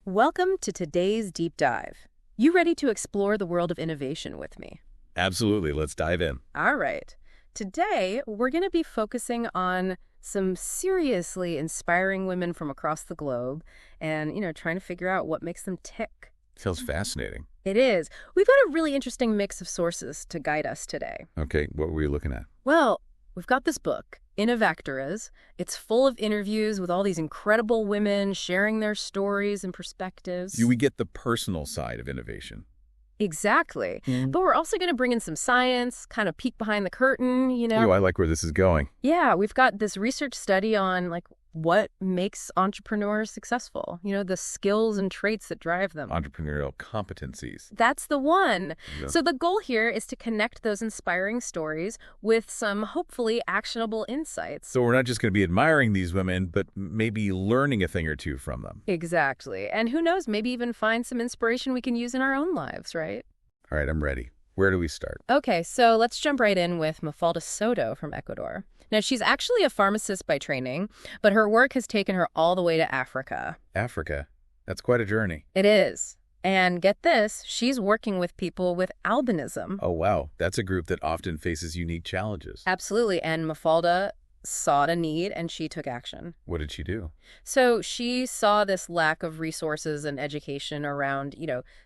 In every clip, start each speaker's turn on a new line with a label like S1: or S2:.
S1: Welcome to today's deep dive. You ready to explore the world of innovation with me?
S2: Absolutely. Let's dive in.
S1: All right. Today, we're going to be focusing on some seriously inspiring women from across the globe and, trying to figure out what makes them tick.
S2: Sounds fascinating.
S1: It is. We've got a really interesting mix of sources to guide us today.
S2: Okay, what were you looking at?
S1: Well, we've got this book, Innovactoras. It's full of interviews with all these incredible women sharing their stories and perspectives.
S2: We get the personal side of innovation.
S1: Exactly. But we're also going to bring in some science, kind of peek behind the curtain,
S2: Ooh, I like where this is going.
S1: Yeah, we've got this research study on, what makes entrepreneurs successful, the skills and traits that drive them.
S2: Entrepreneurial competencies.
S1: That's the one.
S2: Yeah.
S1: So the goal here is to connect those inspiring stories with some hopefully actionable insights.
S2: So we're not just going to be admiring these women, but maybe learning a thing or two from them.
S1: Exactly. And who knows, maybe even find some inspiration we can use in our own lives, right?
S2: All right, I'm ready. Where do we start?
S1: Okay, so let's jump right in with Mafalda Soto from Ecuador. Now, she's actually a pharmacist by training, but her work has taken her all the way to Africa.
S2: Africa. That's quite a journey.
S1: It is. And get this, she's working with people with albinism.
S2: Oh, wow. That's a group that often faces unique challenges.
S1: Absolutely. And Mafalda saw a need and she took action.
S2: What did she do?
S1: So she saw this lack of resources and education around,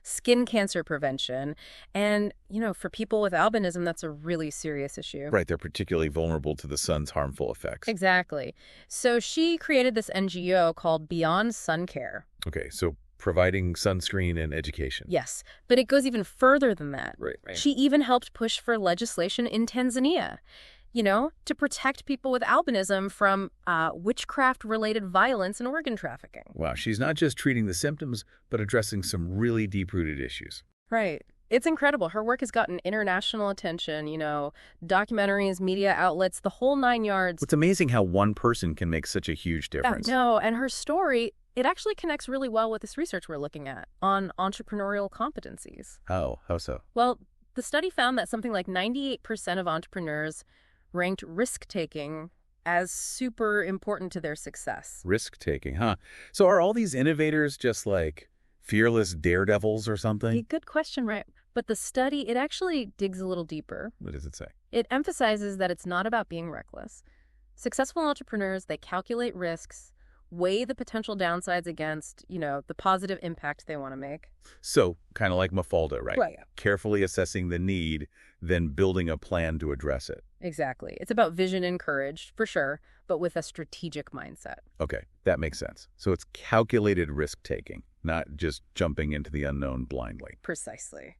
S1: skin cancer prevention. And, for people with albinism, that's a really serious issue.
S2: Right, they're particularly vulnerable to the sun's harmful effects.
S1: Exactly. So she created this NGO called Beyond Sun Care.
S2: Okay, so providing sunscreen and education.
S1: Yes, but it goes even further than that.
S2: Right.
S1: She even helped push for legislation in Tanzania, to protect people with albinism from witchcraft-related violence and organ trafficking.
S2: Wow, she's not just treating the symptoms, but addressing some really deep-rooted issues.
S1: Right. It's incredible. Her work has gotten international attention, documentaries, media outlets, the whole nine yards.
S2: It's amazing how one person can make such a huge difference.
S1: No, and her story, it actually connects really well with this research we're looking at on entrepreneurial competencies.
S2: How so?
S1: Well, the study found that something like 98% of entrepreneurs ranked risk-taking as super important to their success.
S2: Risk-taking, huh? So are all these innovators just like fearless daredevils or something?
S1: Good question, right? But the study, it actually digs a little deeper.
S2: What does it say?
S1: It emphasizes that it's not about being reckless. Successful entrepreneurs, they calculate risks, weigh the potential downsides against, the positive impact they want to make.
S2: So, kind of like Mafalda, right?
S1: Right.
S2: Carefully assessing the need, then building a plan to address it.
S1: Exactly. It's about vision and courage, for sure, but with a strategic mindset.
S2: Okay, that makes sense. So it's calculated risk-taking, not just jumping into the unknown blindly.
S1: Precisely.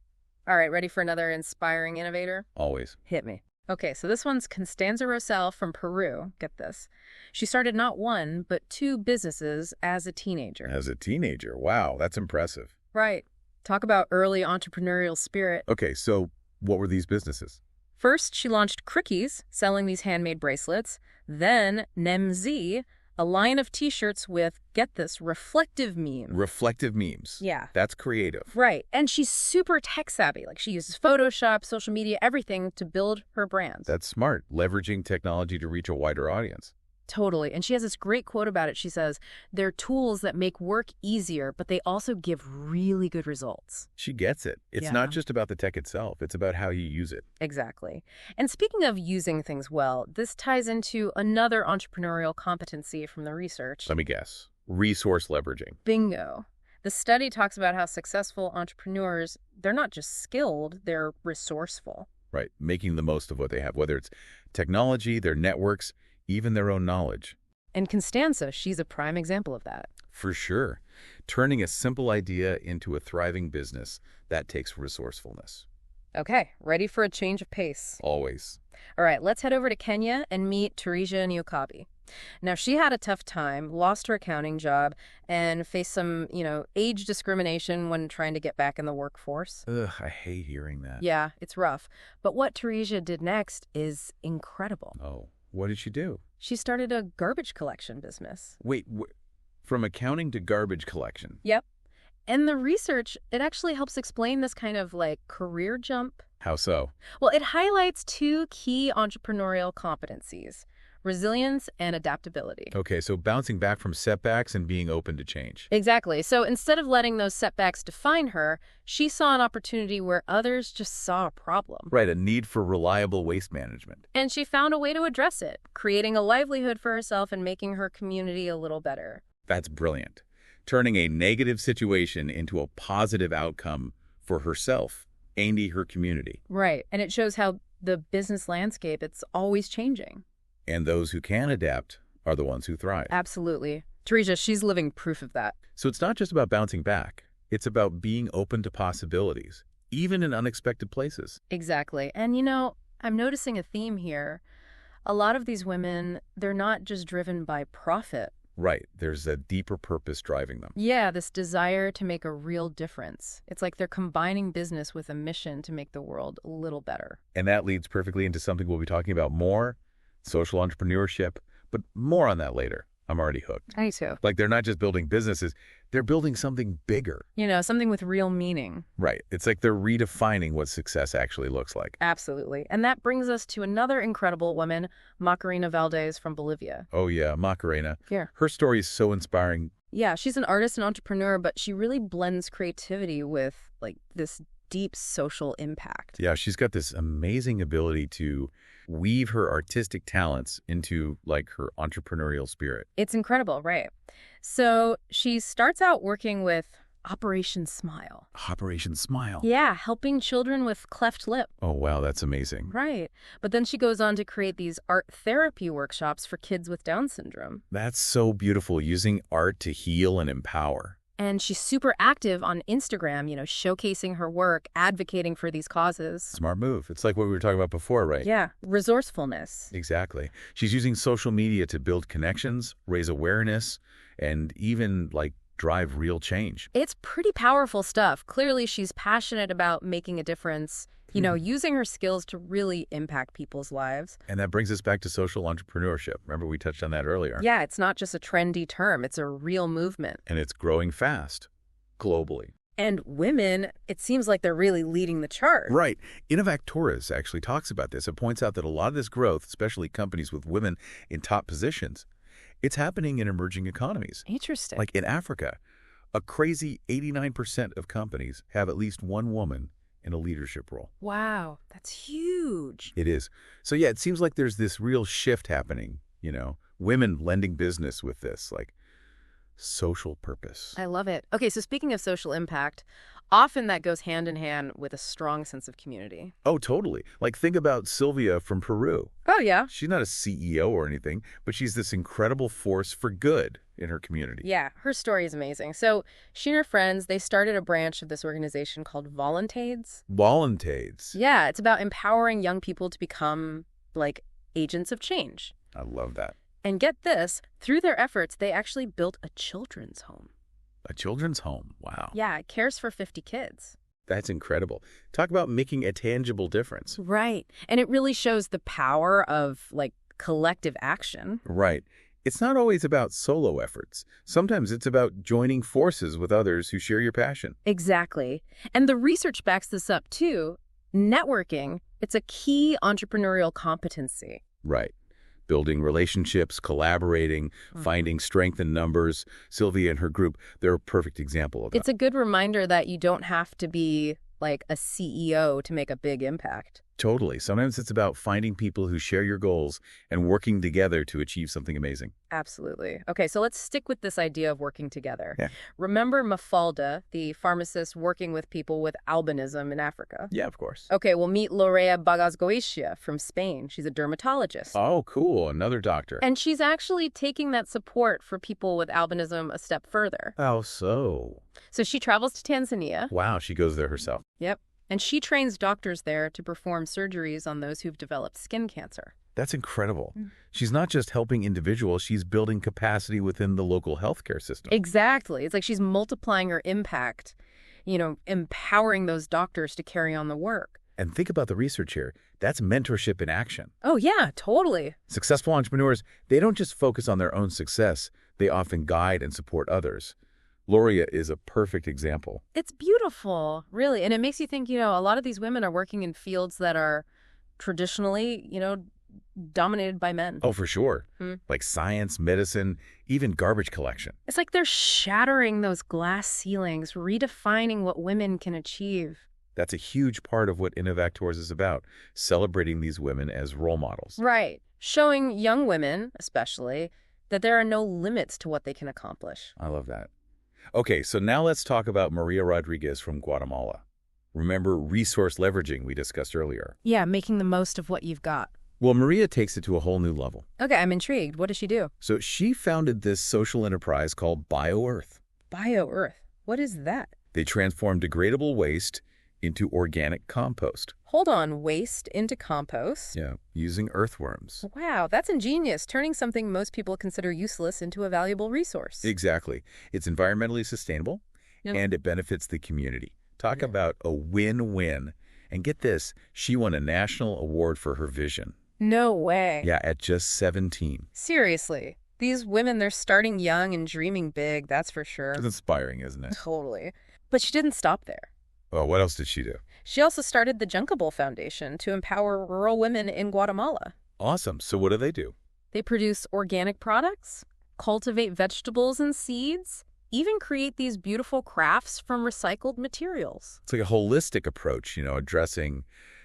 S1: All right, ready for another inspiring innovator?
S2: Always.
S1: Hit me. Okay, so this one's Constanza Rosell from Peru. Get this. She started not one, but two businesses as a teenager.
S2: As a teenager, wow, that's impressive.
S1: Right. Talk about early entrepreneurial spirit.
S2: Okay, so what were these businesses?
S1: First, she launched Crickies, selling these handmade bracelets. Then, NemZ, a line of T-shirts with, get this, reflective memes.
S2: Reflective memes.
S1: Yeah.
S2: That's creative.
S1: Right. And she's super tech-savvy. She uses Photoshop, social media, everything to build her brand.
S2: That's smart, leveraging technology to reach a wider audience.
S1: Totally. And she has this great quote about it. She says, they're tools that make work easier, but they also give really good results.
S2: She gets it. It's not just about the tech itself. It's about how you use it.
S1: Exactly. And speaking of using things well, this ties into another entrepreneurial competency from the research.
S2: Let me guess. Resource leveraging.
S1: Bingo. The study talks about how successful entrepreneurs, they're not just skilled, they're resourceful.
S2: Right. Making the most of what they have, whether it's technology, their networks, even their own knowledge.
S1: And Constanza, she's a prime example of that.
S2: For sure. Turning a simple idea into a thriving business, that takes resourcefulness.
S1: Okay, ready for a change of pace?
S2: Always.
S1: All right, let's head over to Kenya and meet Teresa Nyokabi. Now, she had a tough time, lost her accounting job, and faced some, age discrimination when trying to get back in the workforce.
S2: Ugh, I hate hearing that.
S1: Yeah, it's rough. But what Teresa did next is incredible.
S2: Oh. What did she do?
S1: She started a garbage collection business.
S2: Wait, from accounting to garbage collection?
S1: Yep. And the research, it actually helps explain this kind of career jump.
S2: How so?
S1: Well, it highlights two key entrepreneurial competencies: resilience and adaptability.
S2: Okay, so bouncing back from setbacks and being open to change.
S1: Exactly. So instead of letting those setbacks define her, she saw an opportunity where others just saw a problem.
S2: Right, a need for reliable waste management.
S1: And she found a way to address it, creating a livelihood for herself and making her community a little better.
S2: That's brilliant. Turning a negative situation into a positive outcome for herself and her community.
S1: Right. And it shows how the business landscape, it's always changing.
S2: And those who can adapt are the ones who thrive.
S1: Absolutely. Teresa, she's living proof of that.
S2: So it's not just about bouncing back. It's about being open to possibilities, even in unexpected places.
S1: Exactly. And I'm noticing a theme here. A lot of these women, they're not just driven by profit.
S2: Right. There's a deeper purpose driving them.
S1: Yeah, this desire to make a real difference. It's like they're combining business with a mission to make the world a little better.
S2: And that leads perfectly into something we'll be talking about more, social entrepreneurship, but more on that later. I'm already hooked.
S1: Me too.
S2: Like they're not just building businesses, they're building something bigger.
S1: Something with real meaning.
S2: Right. It's like they're redefining what success actually looks like.
S1: Absolutely. And that brings us to another incredible woman, Macarena Valdez from Bolivia.
S2: Oh yeah, Macarena.
S1: Here.
S2: Her story is so inspiring.
S1: Yeah, she's an artist and entrepreneur, but she really blends creativity with this deep social impact.
S2: Yeah, she's got this amazing ability to weave her artistic talents into her entrepreneurial spirit.
S1: It's incredible, right? So she starts out working with Operation Smile.
S2: Operation Smile.
S1: Yeah, helping children with cleft lip.
S2: Oh, wow, that's amazing.
S1: Right. But then she goes on to create these art therapy workshops for kids with Down syndrome.
S2: That's so beautiful, using art to heal and empower.
S1: And she's super active on Instagram, showcasing her work, advocating for these causes.
S2: Smart move. It's like what we were talking about before, right?
S1: Yeah, resourcefulness.
S2: Exactly. She's using social media to build connections, raise awareness, and even drive real change.
S1: It's pretty powerful stuff. Clearly, she's passionate about making a difference, using her skills to really impact people's lives.
S2: And that brings us back to social entrepreneurship. Remember, we touched on that earlier.
S1: Yeah, it's not just a trendy term. It's a real movement.
S2: And it's growing fast, globally.
S1: And women, it seems like they're really leading the charge.
S2: Right. Innovactoras actually talks about this. It points out that a lot of this growth, especially companies with women in top positions, it's happening in emerging economies.
S1: Interesting.
S2: Like in Africa, a crazy 89% of companies have at least one woman in a leadership role.
S1: Wow, that's huge.
S2: It is. So yeah, it seems like there's this real shift happening, women lending business with this, social purpose.
S1: I love it. Okay, so speaking of social impact, often that goes hand in hand with a strong sense of community.
S2: Oh, totally. Think about Sylvia from Peru.
S1: Oh, yeah?
S2: She's not a CEO or anything, but she's this incredible force for good in her community.
S1: Yeah, her story is amazing. So she and her friends, they started a branch of this organization called Voluntades.
S2: Voluntades.
S1: Yeah, it's about empowering young people to become, agents of change.
S2: I love that.
S1: And get this, through their efforts, they actually built a children's home.
S2: A children's home. Wow.
S1: Yeah, it cares for 50 kids.
S2: That's incredible. Talk about making a tangible difference.
S1: Right. And it really shows the power of, collective action.
S2: Right. It's not always about solo efforts. Sometimes it's about joining forces with others who share your passion.
S1: Exactly. And the research backs this up, too. Networking, it's a key entrepreneurial competency.
S2: Right. Building relationships, collaborating, finding strength in numbers. Sylvia and her group, they're a perfect example of that.
S1: It's a good reminder that you don't have to be a CEO to make a big impact.
S2: Totally. Sometimes it's about finding people who share your goals and working together to achieve something amazing.
S1: Absolutely. Okay, so let's stick with this idea of working together.
S2: Yeah.
S1: Remember Mafalda, the pharmacist working with people with albinism in Africa?
S2: Yeah, of course.
S1: Okay, we'll meet Lorea Bagazgoitia from Spain. She's a dermatologist.
S2: Oh, cool. Another doctor.
S1: And she's actually taking that support for people with albinism a step further.
S2: How so?
S1: So she travels to Tanzania.
S2: Wow, she goes there herself.
S1: Yep. And she trains doctors there to perform surgeries on those who've developed skin cancer.
S2: That's incredible. She's not just helping individuals, she's building capacity within the local healthcare system.
S1: Exactly. It's like she's multiplying her impact, empowering those doctors to carry on the work.
S2: And think about the research here. That's mentorship in action.
S1: Oh, yeah, totally.
S2: Successful entrepreneurs, they don't just focus on their own success. They often guide and support others. Lorea is a perfect example.
S1: It's beautiful, really. And it makes you think, a lot of these women are working in fields that are traditionally, dominated by men.
S2: Oh, for sure.
S1: Hmm.
S2: Like science, medicine, even garbage collection.
S1: It's like they're shattering those glass ceilings, redefining what women can achieve.
S2: That's a huge part of what Innovactoras is about, celebrating these women as role models.
S1: Right. Showing young women, especially, that there are no limits to what they can accomplish.
S2: I love that. Okay, so now let's talk about Maria Rodriguez from Guatemala. Remember resource leveraging we discussed earlier?
S1: Yeah, making the most of what you've got.
S2: Well, Maria takes it to a whole new level.
S1: Okay, I'm intrigued. What does she do?
S2: So she founded this social enterprise called BioEarth.
S1: BioEarth. What is that?
S2: They transform degradable waste into organic compost.
S1: Hold on, waste into compost?
S2: Yeah, using earthworms.
S1: Wow, that's ingenious, turning something most people consider useless into a valuable resource.
S2: Exactly. It's environmentally sustainable,
S1: Yep.
S2: and it benefits the community. Talk about a win-win. And get this, she won a national award for her vision.
S1: No way.
S2: Yeah, at just 17.
S1: Seriously. These women, they're starting young and dreaming big, that's for sure.
S2: It's inspiring, isn't it?
S1: Totally. But she didn't stop there.
S2: Well, what else did she do?
S1: She also started the Junkable Foundation to empower rural women in Guatemala.
S2: Awesome. So what do they do?
S1: They produce organic products, cultivate vegetables and seeds, even create these beautiful crafts from recycled materials.
S2: It's like a holistic approach, addressing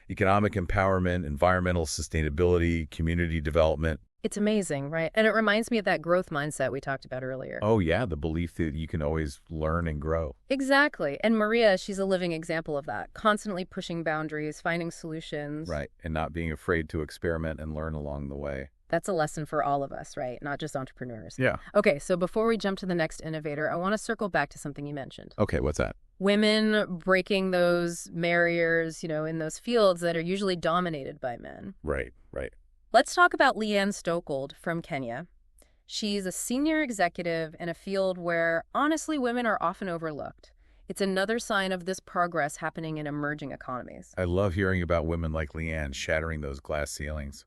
S2: economic empowerment, environmental sustainability, community development.
S1: It's amazing, right? And it reminds me of that growth mindset we talked about earlier.
S2: Oh, yeah, the belief that you can always learn and grow.
S1: Exactly. And Maria, she's a living example of that, constantly pushing boundaries, finding solutions.
S2: Right, and not being afraid to experiment and learn along the way.
S1: That's a lesson for all of us, right? Not just entrepreneurs.
S2: Yeah.
S1: Okay, so before we jump to the next innovator, I want to circle back to something you mentioned.
S2: Okay, what's that?
S1: Women breaking those barriers, in those fields that are usually dominated by men.
S2: Right.
S1: Let's talk about Leanne Stokold from Kenya. She's a senior executive in a field where, honestly, women are often overlooked. It's another sign of this progress happening in emerging economies.
S2: I love hearing about women like Leanne shattering those glass ceilings.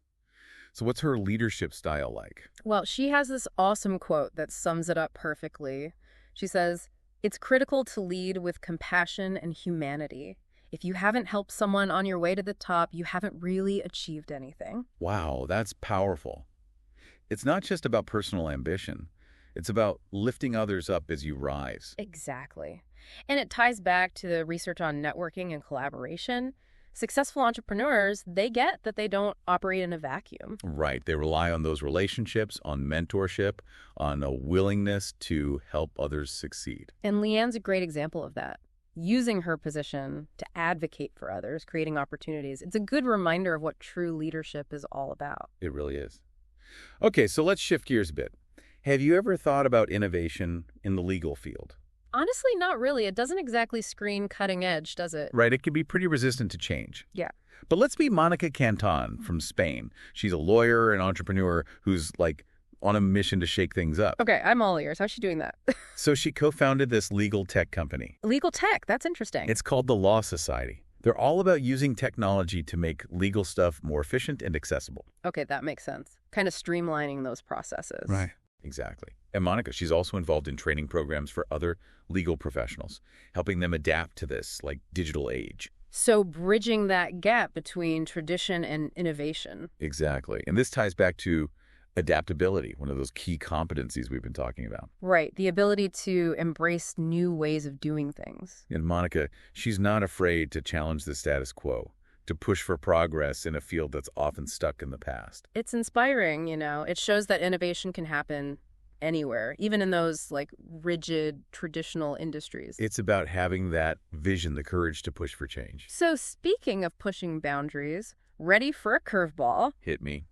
S2: So what's her leadership style like?
S1: Well, she has this awesome quote that sums it up perfectly. She says, "It's critical to lead with compassion and humanity. If you haven't helped someone on your way to the top, you haven't really achieved anything."
S2: Wow, that's powerful. It's not just about personal ambition. It's about lifting others up as you rise.
S1: Exactly. And it ties back to the research on networking and collaboration. Successful entrepreneurs, they get that they don't operate in a vacuum.
S2: Right. They rely on those relationships, on mentorship, on a willingness to help others succeed.
S1: And Leanne's a great example of that. Using her position to advocate for others, creating opportunities. It's a good reminder of what true leadership is all about.
S2: It really is. Okay, so let's shift gears a bit. Have you ever thought about innovation in the legal field?
S1: Honestly, not really. It doesn't exactly scream cutting edge, does it?
S2: Right, it can be pretty resistant to change.
S1: Yeah.
S2: But let's meet Monica Canton from Spain. She's a lawyer and entrepreneur who's on a mission to shake things up.
S1: Okay, I'm all ears. How's she doing that?
S2: So she co-founded this legal tech company.
S1: Legal tech, that's interesting.
S2: It's called the Law Society. They're all about using technology to make legal stuff more efficient and accessible.
S1: Okay, that makes sense. Kind of streamlining those processes.
S2: Right. Exactly. And Monica, she's also involved in training programs for other legal professionals, helping them adapt to this digital age.
S1: So bridging that gap between tradition and innovation.
S2: Exactly. And this ties back to adaptability, one of those key competencies we've been talking about.
S1: Right. The ability to embrace new ways of doing things.
S2: And Monica, she's not afraid to challenge the status quo, to push for progress in a field that's often stuck in the past.
S1: It's inspiring, It shows that innovation can happen anywhere, even in those rigid traditional industries.
S2: It's about having that vision, the courage to push for change.
S1: So speaking of pushing boundaries, ready for a curveball?
S2: Hit me.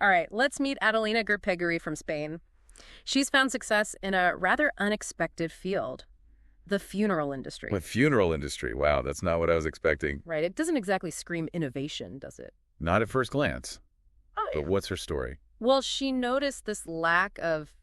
S1: All right, let's meet Adelina Gerpegui from Spain. She's found success in a rather unexpected field, the funeral industry.
S2: The funeral industry. Wow, that's not what I was expecting.
S1: Right, it doesn't exactly scream innovation, does it?
S2: Not at first glance.
S1: Oh, yeah.
S2: But what's her story?
S1: Well, she noticed this lack of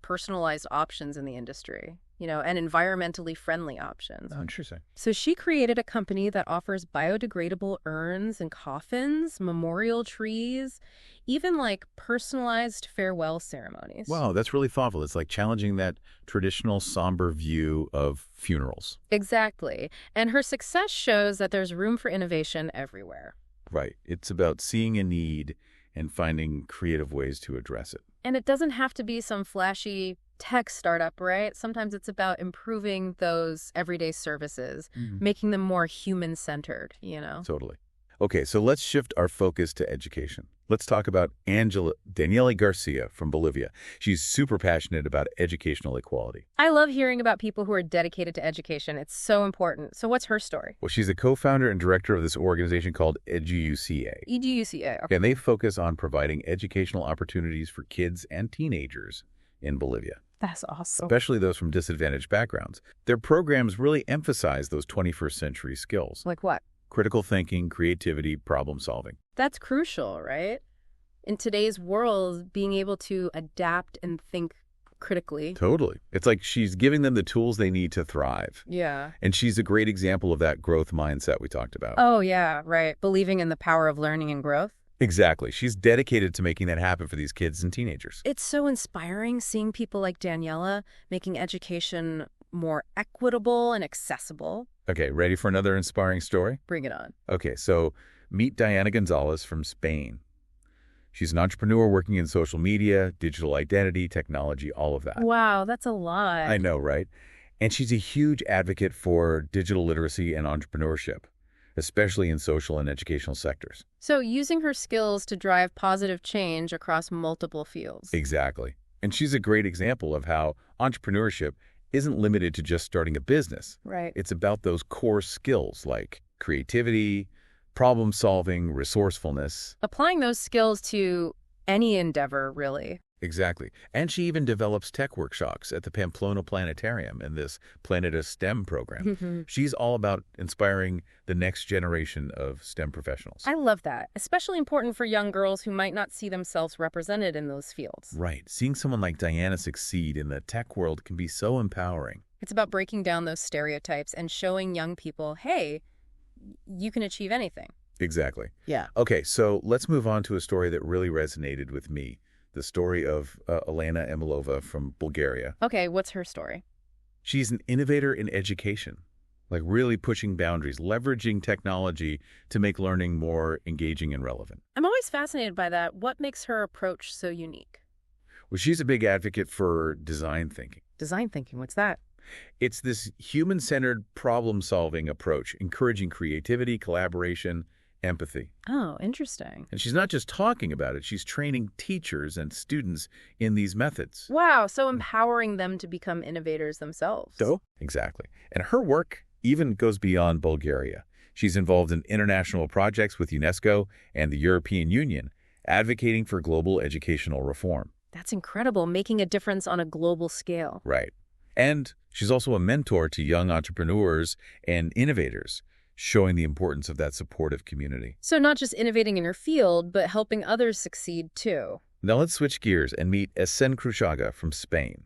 S1: personalized options in the industry, and environmentally friendly options.
S2: Oh, interesting.
S1: So she created a company that offers biodegradable urns and coffins, memorial trees, even personalized farewell ceremonies.
S2: Wow, that's really thoughtful. It's challenging that traditional somber view of funerals.
S1: Exactly. And her success shows that there's room for innovation everywhere.
S2: Right. It's about seeing a need and finding creative ways to address it.
S1: And it doesn't have to be some flashy tech startup, right? Sometimes it's about improving those everyday services, making them more human-centered, you know?
S2: Totally. Okay, so let's shift our focus to education. Let's talk about Daniela Garcia from Bolivia. She's super passionate about educational equality.
S1: I love hearing about people who are dedicated to education. It's so important. So what's her story?
S2: Well, she's a co-founder and director of this organization called EduCA.
S1: EduCA. Okay.
S2: And they focus on providing educational opportunities for kids and teenagers in Bolivia.
S1: That's awesome.
S2: Especially those from disadvantaged backgrounds. Their programs really emphasize those 21st century skills.
S1: Like what?
S2: Critical thinking, creativity, problem solving.
S1: That's crucial, right? In today's world, being able to adapt and think critically.
S2: Totally. It's like she's giving them the tools they need to thrive.
S1: Yeah.
S2: And she's a great example of that growth mindset we talked about.
S1: Oh, yeah, right. Believing in the power of learning and growth.
S2: Exactly. She's dedicated to making that happen for these kids and teenagers.
S1: It's so inspiring seeing people like Daniela making education more equitable and accessible.
S2: Okay, ready for another inspiring story?
S1: Bring it on.
S2: Okay, so meet Diana Gonzalez from Spain. She's an entrepreneur working in social media, digital identity, technology, all of that.
S1: Wow, that's a lot.
S2: I know, right? And she's a huge advocate for digital literacy and entrepreneurship, especially in social and educational sectors.
S1: So using her skills to drive positive change across multiple fields.
S2: Exactly. And she's a great example of how entrepreneurship isn't limited to just starting a business.
S1: Right.
S2: It's about those core skills like creativity, problem solving, resourcefulness.
S1: Applying those skills to any endeavor, really.
S2: Exactly. And she even develops tech workshops at the Pamplona Planetarium in this Planeta STEM program. She's all about inspiring the next generation of STEM professionals.
S1: I love that. Especially important for young girls who might not see themselves represented in those fields.
S2: Right. Seeing someone like Diana succeed in the tech world can be so empowering.
S1: It's about breaking down those stereotypes and showing young people, hey, you can achieve anything.
S2: Exactly.
S1: Yeah.
S2: Okay, so let's move on to a story that really resonated with me. The story of Elena Emilova from Bulgaria.
S1: Okay, what's her story?
S2: She's an innovator in education, like really pushing boundaries, leveraging technology to make learning more engaging and relevant.
S1: I'm always fascinated by that. What makes her approach so unique?
S2: Well, she's a big advocate for design thinking.
S1: Design thinking, what's that?
S2: It's this human-centered problem-solving approach, encouraging creativity, collaboration, empathy.
S1: Oh, interesting.
S2: And she's not just talking about it, she's training teachers and students in these methods.
S1: Wow, so empowering them to become innovators themselves.
S2: Exactly. And her work even goes beyond Bulgaria. She's involved in international projects with UNESCO and the European Union, advocating for global educational reform.
S1: That's incredible, making a difference on a global scale.
S2: Right. And she's also a mentor to young entrepreneurs and innovators, showing the importance of that supportive community.
S1: So not just innovating in her field, but helping others succeed too.
S2: Now let's switch gears and meet Esen Cruchaga from Spain.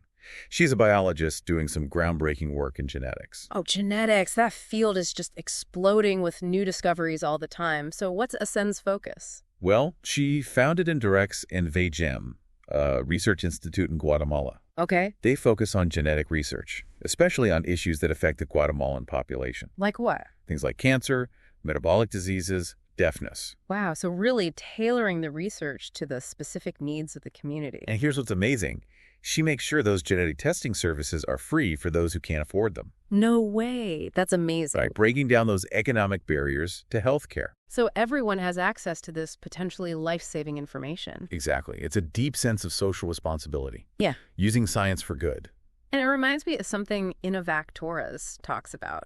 S2: She's a biologist doing some groundbreaking work in genetics.
S1: Oh, genetics. That field is just exploding with new discoveries all the time. So what's Esen's focus?
S2: Well, she founded and directs Envegem, a research institute in Guatemala.
S1: Okay.
S2: They focus on genetic research, especially on issues that affect the Guatemalan population.
S1: Like what?
S2: Things like cancer, metabolic diseases, deafness.
S1: Wow, so really tailoring the research to the specific needs of the community.
S2: And here's what's amazing. She makes sure those genetic testing services are free for those who can't afford them.
S1: No way. That's amazing.
S2: Right, breaking down those economic barriers to healthcare.
S1: So everyone has access to this potentially life-saving information.
S2: Exactly. It's a deep sense of social responsibility.
S1: Yeah.
S2: Using science for good.
S1: And it reminds me of something Innovactoras talks about,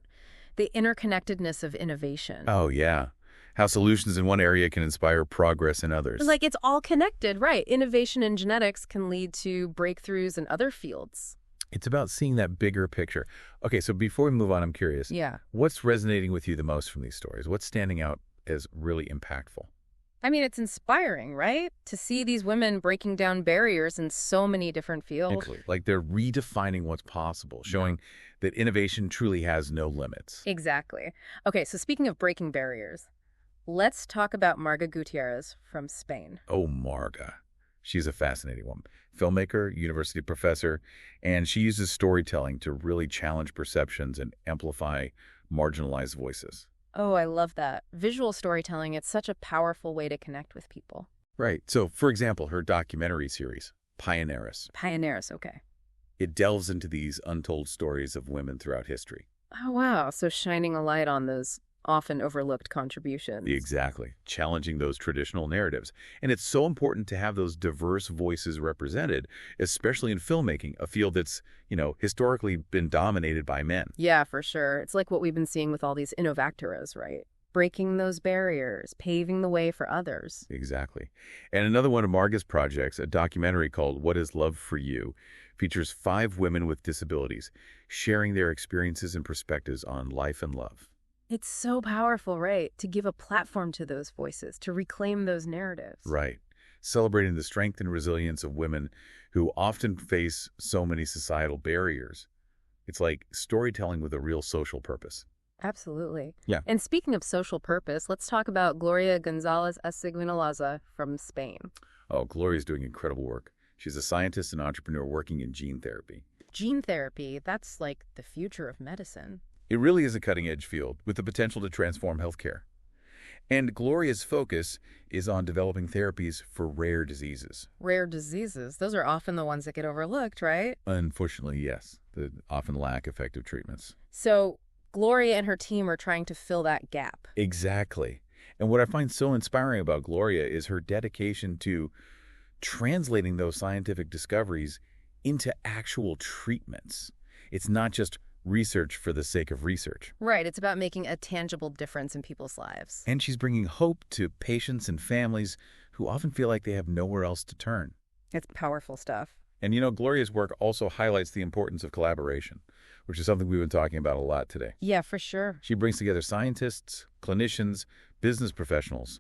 S1: the interconnectedness of innovation.
S2: Oh, yeah. How solutions in one area can inspire progress in others.
S1: Like it's all connected, right? Innovation in genetics can lead to breakthroughs in other fields.
S2: It's about seeing that bigger picture. Okay, so before we move on, I'm curious.
S1: Yeah.
S2: What's resonating with you the most from these stories? What's standing out as really impactful?
S1: I mean, it's inspiring, right? To see these women breaking down barriers in so many different fields.
S2: Like they're redefining what's possible, showing that innovation truly has no limits.
S1: Exactly. Okay, so speaking of breaking barriers, let's talk about Marga Gutierrez from Spain.
S2: Oh, Marga. She's a fascinating woman. Filmmaker, university professor, and she uses storytelling to really challenge perceptions and amplify marginalized voices.
S1: Oh, I love that. Visual storytelling, it's such a powerful way to connect with people.
S2: Right. So, for example, her documentary series, Pioneers,
S1: Pioneers, okay.
S2: it delves into these untold stories of women throughout history.
S1: Oh, wow. So shining a light on those often overlooked contributions.
S2: Exactly. Challenging those traditional narratives. And it's so important to have those diverse voices represented, especially in filmmaking, a field that's, historically been dominated by men.
S1: Yeah, for sure. It's like what we've been seeing with all these Innovactoras, right? Breaking those barriers, paving the way for others.
S2: Exactly. And another one of Marga's projects, a documentary called What is Love for You, features 5 women with disabilities sharing their experiences and perspectives on life and love.
S1: It's so powerful, right? To give a platform to those voices, to reclaim those narratives.
S2: Right. Celebrating the strength and resilience of women who often face so many societal barriers. It's like storytelling with a real social purpose.
S1: Absolutely.
S2: Yeah.
S1: And speaking of social purpose, let's talk about Gloria Gonzalez Asigüenolaza from Spain.
S2: Oh, Gloria's doing incredible work. She's a scientist and entrepreneur working in gene therapy.
S1: Gene therapy, that's like the future of medicine.
S2: It really is a cutting-edge field with the potential to transform healthcare. And Gloria's focus is on developing therapies for rare diseases.
S1: Rare diseases, those are often the ones that get overlooked, right?
S2: Unfortunately, yes. They often lack effective treatments.
S1: So Gloria and her team are trying to fill that gap.
S2: Exactly. And what I find so inspiring about Gloria is her dedication to translating those scientific discoveries into actual treatments. It's not just research for the sake of research.
S1: Right, it's about making a tangible difference in people's lives.
S2: And she's bringing hope to patients and families who often feel like they have nowhere else to turn.
S1: It's powerful stuff.
S2: And Gloria's work also highlights the importance of collaboration, which is something we've been talking about a lot today.
S1: Yeah, for sure.
S2: She brings together scientists, clinicians, business professionals,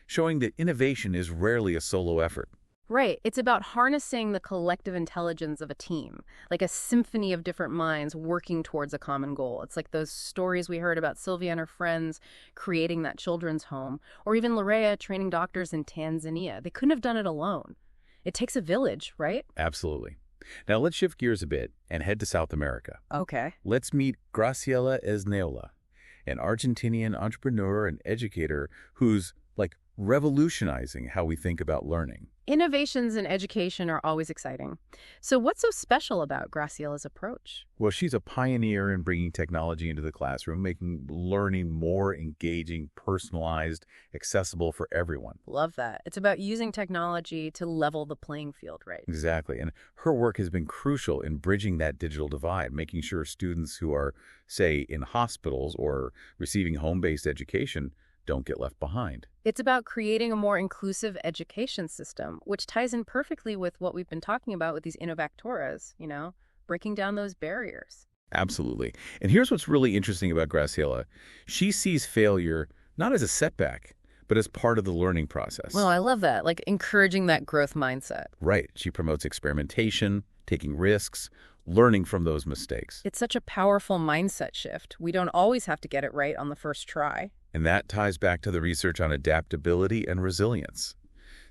S2: showing that innovation is rarely a solo effort.
S1: Right. It's about harnessing the collective intelligence of a team, like a symphony of different minds working towards a common goal. It's like those stories we heard about Sylvia and her friends creating that children's home, or even Lorea training doctors in Tanzania. They couldn't have done it alone. It takes a village, right?
S2: Absolutely. Now let's shift gears a bit and head to South America.
S1: Okay.
S2: Let's meet Graciela Esnaola, an Argentinian entrepreneur and educator who's revolutionizing how we think about learning.
S1: Innovations in education are always exciting. So what's so special about Graciela's approach?
S2: Well, she's a pioneer in bringing technology into the classroom, making learning more engaging, personalized, accessible for everyone.
S1: Love that. It's about using technology to level the playing field, right?
S2: Exactly. And her work has been crucial in bridging that digital divide, making sure students who are, say, in hospitals or receiving home-based education don't get left behind.
S1: It's about creating a more inclusive education system, which ties in perfectly with what we've been talking about with these Innovactoras, breaking down those barriers.
S2: Absolutely. And here's what's really interesting about Graciela. She sees failure not as a setback, but as part of the learning process.
S1: Well, I love that, like encouraging that growth mindset.
S2: Right. She promotes experimentation, taking risks, learning from those mistakes.
S1: It's such a powerful mindset shift. We don't always have to get it right on the first try.
S2: And that ties back to the research on adaptability and resilience.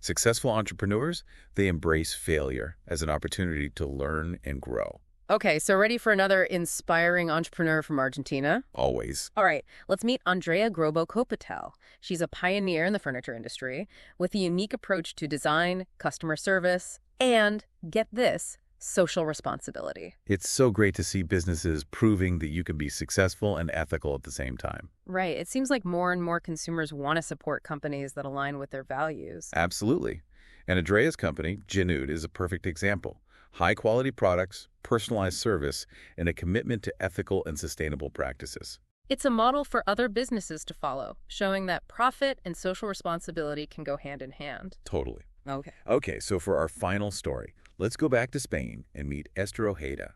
S2: Successful entrepreneurs, they embrace failure as an opportunity to learn and grow.
S1: Okay, so ready for another inspiring entrepreneur from Argentina?
S2: Always.
S1: All right, let's meet Andrea Grobo Copatel. She's a pioneer in the furniture industry with a unique approach to design, customer service, and, get this, social responsibility.
S2: It's so great to see businesses proving that you can be successful and ethical at the same time.
S1: Right. It seems like more and more consumers want to support companies that align with their values.
S2: Absolutely. And Andrea's company, Genude, is a perfect example. High-quality products, personalized service, and a commitment to ethical and sustainable practices.
S1: It's a model for other businesses to follow, showing that profit and social responsibility can go hand in hand.
S2: Totally.
S1: Okay,
S2: so for our final story, let's go back to Spain and meet Esther Ojeda.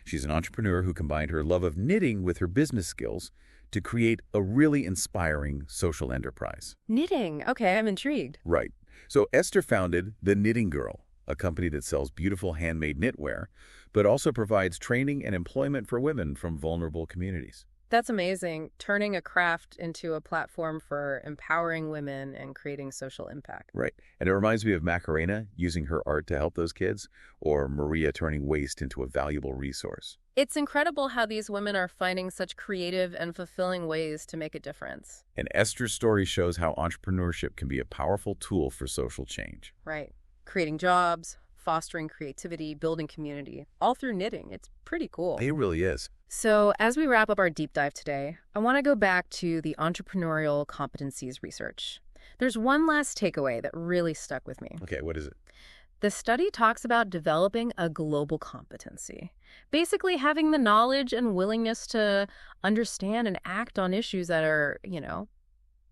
S2: She's an entrepreneur who combined her love of knitting with her business skills to create a really inspiring social enterprise.
S1: Knitting. Okay, I'm intrigued.
S2: Right. So Esther founded The Knitting Girl, a company that sells beautiful handmade knitwear, but also provides training and employment for women from vulnerable communities.
S1: That's amazing, turning a craft into a platform for empowering women and creating social impact.
S2: Right. And it reminds me of Macarena using her art to help those kids, or Maria turning waste into a valuable resource.
S1: It's incredible how these women are finding such creative and fulfilling ways to make a difference.
S2: And Esther's story shows how entrepreneurship can be a powerful tool for social change.
S1: Right. Creating jobs, fostering creativity, building community, all through knitting. It's pretty cool.
S2: It really is.
S1: So as we wrap up our deep dive today, I want to go back to the entrepreneurial competencies research. There's one last takeaway that really stuck with me.
S2: Okay, what is it?
S1: The study talks about developing a global competency, basically having the knowledge and willingness to understand and act on issues that are,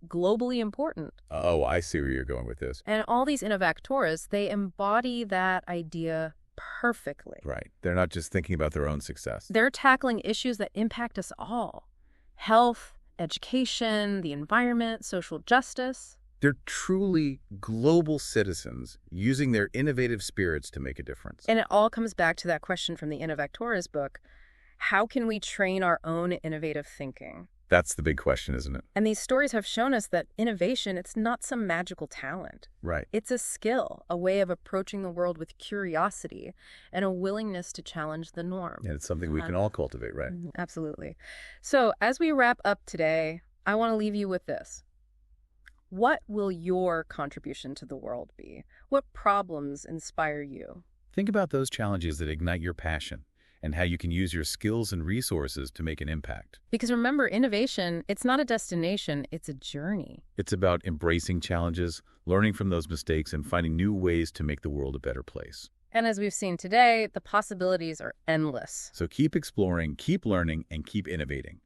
S1: globally important.
S2: Oh, I see where you're going with this.
S1: And all these Innovactoras, they embody that idea perfectly.
S2: Right. They're not just thinking about their own success.
S1: They're tackling issues that impact us all: health, education, the environment, social justice.
S2: They're truly global citizens using their innovative spirits to make a difference.
S1: And it all comes back to that question from the Innovactoras book: how can we train our own innovative thinking?
S2: That's the big question, isn't it?
S1: And these stories have shown us that innovation, it's not some magical talent.
S2: Right.
S1: It's a skill, a way of approaching the world with curiosity and a willingness to challenge the norm.
S2: And it's something we can all cultivate, right?
S1: Absolutely. So as we wrap up today, I want to leave you with this. What will your contribution to the world be? What problems inspire you?
S2: Think about those challenges that ignite your passion and how you can use your skills and resources to make an impact.
S1: Because remember, innovation, it's not a destination, it's a journey.
S2: It's about embracing challenges, learning from those mistakes, and finding new ways to make the world a better place.
S1: And as we've seen today, the possibilities are endless.
S2: So keep exploring, keep learning, and keep innovating.